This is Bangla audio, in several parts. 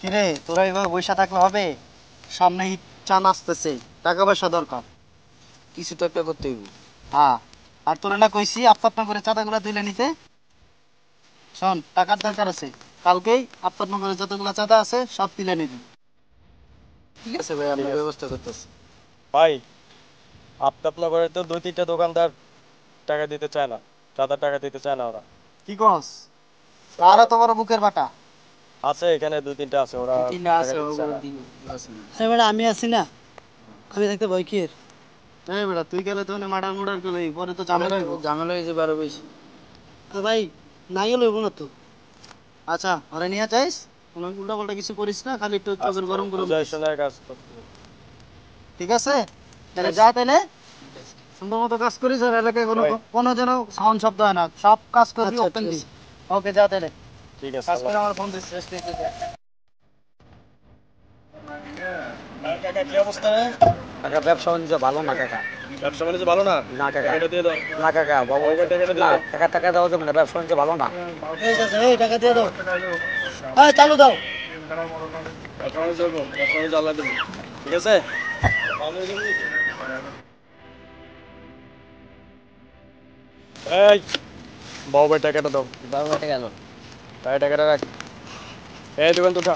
কিরে তোরা এভাবে বসে থাকলে হবে? সামনে ঈদ চান আসতেছে, টাকা পয়সা দরকার, কিছু তো একটা করতে হইব। হ্যাঁ। আর তোরা না কইছি আপাতত করে চাঁদাগুলা তুলে নিতে। শোন, টাকার দরকার আছে, কালকেই আপাতত করে যতগুলা চাঁদা আছে সব তুলে নিবি। ঠিক আছে ভাই, আমরা ব্যবস্থা করতেছি। ভাই আপনার করে তো 2-3টা দোকানদার টাকা দিতে চায় না, চাঁদার টাকা দিতে চায় না ওরা। কি কস? তারা তো বড় বুকের বাটা। আছে এখানে 2-3টা আছে, ওরা তিনটা টাকা আছে, দিতে চায় না। হ্যাঁ বেটা, আমি আছি না, আমি থাকতে ভয় কি? হ্যাঁ বেটা, তুই গেলে তো মার্ডার মুডার করলে পরে তো ঝামেলা হইব। ঝামেলা হয়েছে বারো বেশি। তো ভাই নাই লইব না তো। আচ্ছা ওরে নিয়ে যাইস, কোনো উল্টা পাল্টা কিছু করিস না, খালি একটু চোখের গরম গরম বুঝাই দিস। শোনার কাজ করতে হবে। ঠিক আছে? তাহলে যা, তাহলে সুন্দর মতো কাজ করিস, আর এলাকায় কোনো কোনো যেন সাউন্ড শব্দ হয় না, সব কাজ করবি ওপেনলি। ওকে যা তাহলে, ঠিক আছে কাজ করে আমার ফোন দিস। কাকা কি অবস্থা রে? কাকা ব্যবসা বাণিজ্য ভালো না কাকা। ব্যবসা বাণিজ্য ভালো না? না কাকা, টাকাটা দিয়ে দাও। না কাকা, বাবু টাকাটা দিয়ে না, দাও। কাকা টাকা দেওয়া যাবে না, ব্যবসা বাণিজ্য ভালো না। এই আছে, এই টাকা দিয়ে দাও। হ্যাঁ চালু দাও। ব্যবসা বাণিজ্য করবো, ব্যবসা বাণিজ্য আল্লাহ দেবে। ঠিক আছে? এই বাবু ভাই টাকাটা দাও। বাবু টাকা গেল। তাই টাকাটা রাখ। এই দোকান তো উঠা।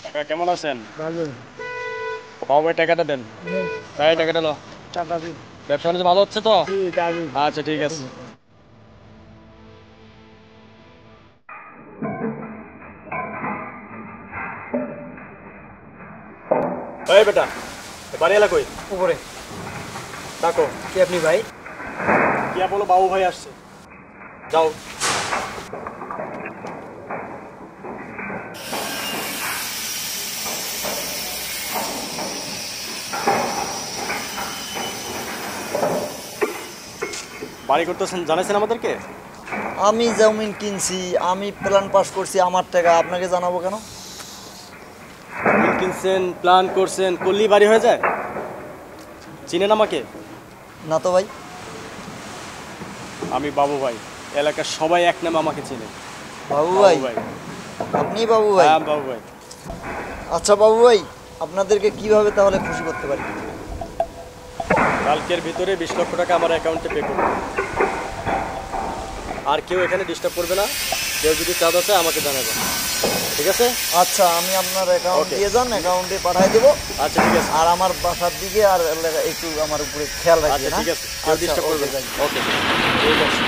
কাকা কেমন আছেন? ভালো। বাবু ভাই টাকাটা দেন। তাই টাকাটা লো। টাকা দিন। ব্যবসা বাণিজ্য ভালো হচ্ছে তো? টাকা দিন। আচ্ছা ঠিক আছে। এই বেটা, বাড়ি এলা কই? উপরে। ডাকো। কি আপনি ভাই? কিয়া বলো বাবু ভাই আসছে। যাও। বাড়ি করতেছেন জানাইছেন আমাদেরকে? আমি জমিন কিনছি, আমি প্ল্যান পাস করছি, আমার টাকা আপনাকে জানাবো কেন? বিল কিনছেন, প্ল্যান করছেন, করলেই বাড়ি হয়ে যায়? চিনেন আমাকে? না তো ভাই। আমি বাবু ভাই, এলাকার সবাই এক নামে আমাকে চিনে। বাবু বাবু ভাই? ভাই। আপনি বাবু ভাই? হ্যাঁ বাবু ভাই। আচ্ছা বাবু ভাই, আপনাদেরকে কিভাবে তাহলে খুশি করতে পারি? কালকের ভিতরে 20 লক্ষ টাকা আমার অ্যাকাউন্টে পে করবে। আর কেউ এখানে ডিস্টার্ব করবে না, কেউ যদি চাঁদা চায় আমাকে জানাবে। ঠিক আছে? আচ্ছা, আমি আপনার অ্যাকাউন্ট Okay. দিয়ে যান, অ্যাকাউন্টে পাঠিয়ে দেবো। আচ্ছা ঠিক আছে। আর আমার বাসার দিকে আর একটু আমার উপরে খেয়াল আচ্ছা রাখবেন। ঠিক আছে, কেউ ডিস্টার্ব করবে না। ওকে ঠিক আছে।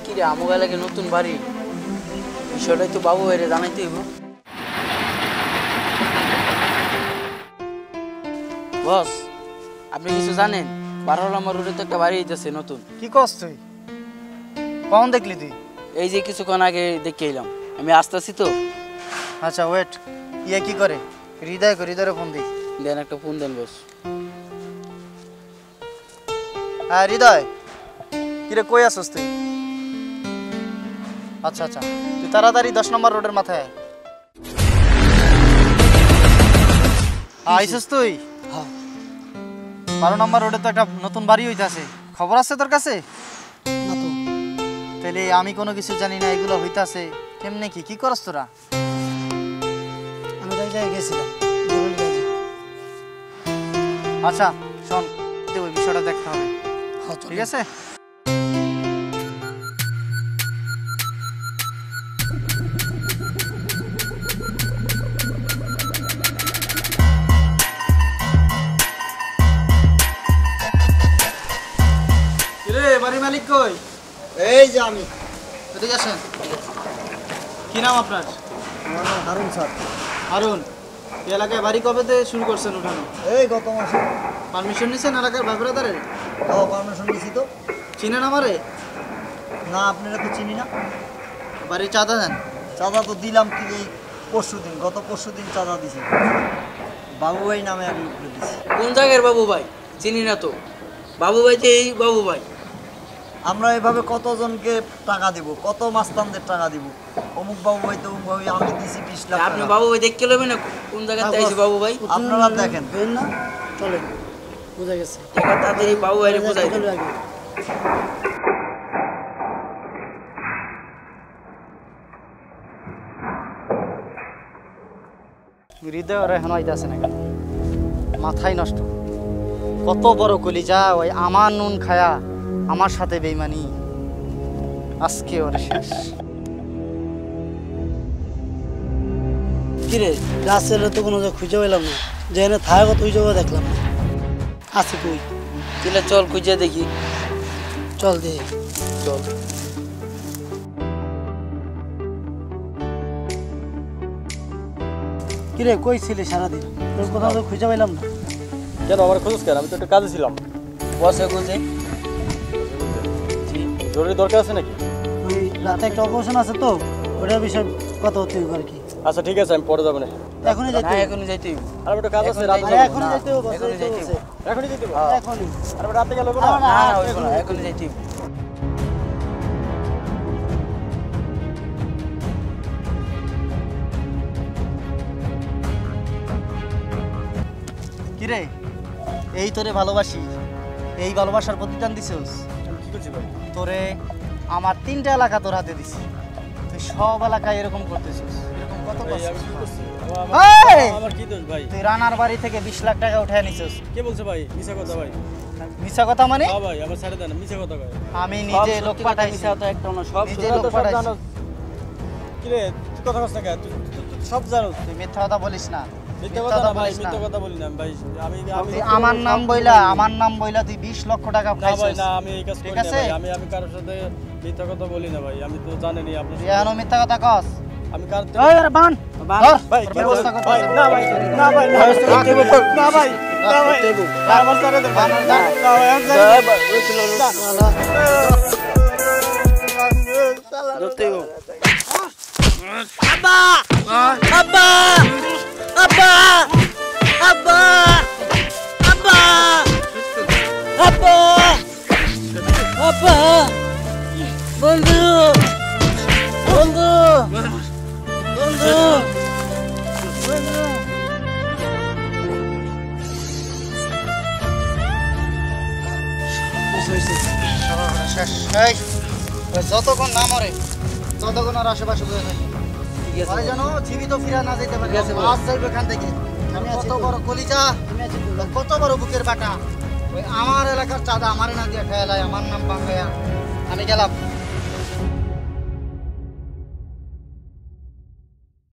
কি রে, আমু এলাকে নতুন বাড়ি, বিষয়টাই তো বাবু ভাইরে জানাইতে হইব। বস, আপনি কিছু জানেন? 12 নম্বর রোডে তো একটা বাড়ি হইতেছে নতুন। কি কস তুই? কখন দেখলি তুই? এই যে কিছুক্ষণ আগে দেখে এলাম, আমি আসতেছি তো। আচ্ছা ওয়েট, ইয়ে কি করে? হৃদয়ের ফোন দিই। দেন একটা ফোন দেন বস। হ্যাঁ হৃদয়, কিরে কই আসছিস তুই? আচ্ছা আচ্ছা, তুই তাড়াতাড়ি 10 নম্বর রোডের মাথায় আয়। আইসিস তুই? হ্যাঁ। 12 নম্বর রোডে তো একটা নতুন বাড়ি হইতাছে, খবর আছে তোর কাছে? না তো। তাহলে আমি কোনো কিছু জানি না, এগুলো হইতাছে কেমনে? কি করস তোরা? আমি তাই গেছিলাম। আচ্ছা শোন, ওই বিষয়টা দেখতে হবে, ঠিক আছে? কিরে বাড়ি মালিক কই? এই যে আমি। এদিকে আসেন। কি নাম আপনার? আমার নাম হারুন স্যার। হারুন, এই এলাকায় বাড়ি কবে থেকে শুরু করছেন উঠানো? এই গত মাসে। পারমিশন নিছেন এলাকার ভাই ব্রাদারের? পারমিশন দিছি তো। চিনেন আমারে? না, আপনারা তো চিনি না। বাড়ির চাঁদা দেন? চাঁদা তো দিলাম কি এই পরশুদিন, গত পরশুদিন চাঁদা দিছি। বাবু ভাই নামে এক লোককে দিছি। কোন জায়গার বাবু ভাই? চিনি না তো। বাবু ভাই যে এই বাবু ভাই। আমরা এভাবে কতজনকে টাকা দিব, কত মাস্তানদের টাকা দিব, অমুক বাবু ভাই তমুক বাবু ভাই, আমি দিছি 20 লাখ আপনি টাকা। বাবু ভাই দেখতে লবেন না কোন জায়গাতে আইছে বাবু ভাই? আপনারা দেখেন। বের না চলেন, বোঝা গেছে। টাকা তাড়াতাড়ি বাবু ভাইরে বুঝাই দেন। চলে আগে। হৃদয় ওরা এখন আইতাছে না কেন? মাথায় নষ্ট। কত বড় কলিজা, ওই আমার নুন খায়া আমার সাথে বেইমানি। আজকে ওর শেষ। কিরে রাসেল তো কোনো জায়গা খুঁজে পেলাম না, যেখানে থাকা কত ওই জায়গা দেখলাম না। আছে কই? তাহলে চল খুঁজে দেখি। চল দেখি। চল। কিরে কই ছিলি সারাদিন? তোর কোথাও তো খুঁজে পেলাম না। কেন আমার খোঁজ কেন? আমি তো একটু কাজে ছিলাম। বসে খুঁজে। জরুরি দরকার আছে নাকি? ওই রাতে একটা অপারেশন আছে তো, ওটার বিষয়ে কথা হতে হবে আর কি। আচ্ছা ঠিক আছে, আমি পরে যাবো না। এখনই যেতে না হবে। এখনই যাইতে হইব। আর একটু কাজ আছে, রাতে আরে যাবো। এখনই যেতে হবে, এখনই যাইতে হবে। এখনই যেতে হবে? এখনই। আর রাতে গেল না? না, না না হইব না, এখনই যাইতে হইব। কিরে, এই তোরে ভালোবাসি, এই ভালোবাসার প্রতিদান দিছিস। আমি কি করছি ভাই? তোরে আমার 3টা এলাকা তোর হাতে দিছি, তুই সব এলাকায় এরকম করতেছিস। এরকম কত ভাই, আমি করছিস? কি করছি? এই! আমার কি দোষ ভাই? তুই রানার বাড়ি থেকে 20 লাখ টাকা উঠে নিছিস। কে বলছে ভাই? মিছা কথা ভাই। মিছা কথা মানে? হ্যাঁ ভাই, আমার ছেড়ে দেন, মিছা কথা কয়। আমি নিজে লোক পাঠাইছি। মিছা তো একটা না, সব নিজে তোরা লোক তো সব পাঠাইছি। জানোস। কি রে, তুই কথা কস না কেন? তুই সব জানোস। তুই মিথ্যা কথা বলিস না। মিথ্যা কথা না ভাই, বলিস না। মিথ্যা কথা বলি না ভাই। আমি তুই আমার নাম বইলা তুই 20 লক্ষ টাকা না ভাই, খাইছিস। না আমি এই কাজ ঠিক করি না আছে? ভাই। আমি কারোর সাথে মিথ্যা কথা বলি না ভাই। আমি তো জানেনই আপনি। তুই এখনো মিথ্যা কথা কস। আমি কার এই আরে বান ধর। ভাই তোর কি ব্যবস্থা বলছেন? করতে ভাই হবে। না ভাই, না ভাই, না ব্যবস্থা করতে হবে। না ভাই, না ভাই, না আমার ছেড়ে দেন ভাই। না ভাই, আমার ছেড়ে দেন। ধরতে হইব। আব্বা! আব্বা! আব্বা! আব্বা! আব্বা! আব্বা! আব্বা! বন্ধু! বন্ধু! বন্ধু! শেষ। এই, ওই যতক্ষণ না মরে ততক্ষণ আর আশেপাশে বসে থাকি। ঠিক আছে আরে জানো জীবিত ফিরা না যেতে পারে। ঠিক আছে, আজ যাইবে এখান থেকে। কত বড় কলিজা, কত বড় বুকের বাটা। ওই আমার এলাকার চাঁদা আমারে না দিয়ে খেয়ালায়, আমার নাম বাঙ্গায়া। আমি গেলাম।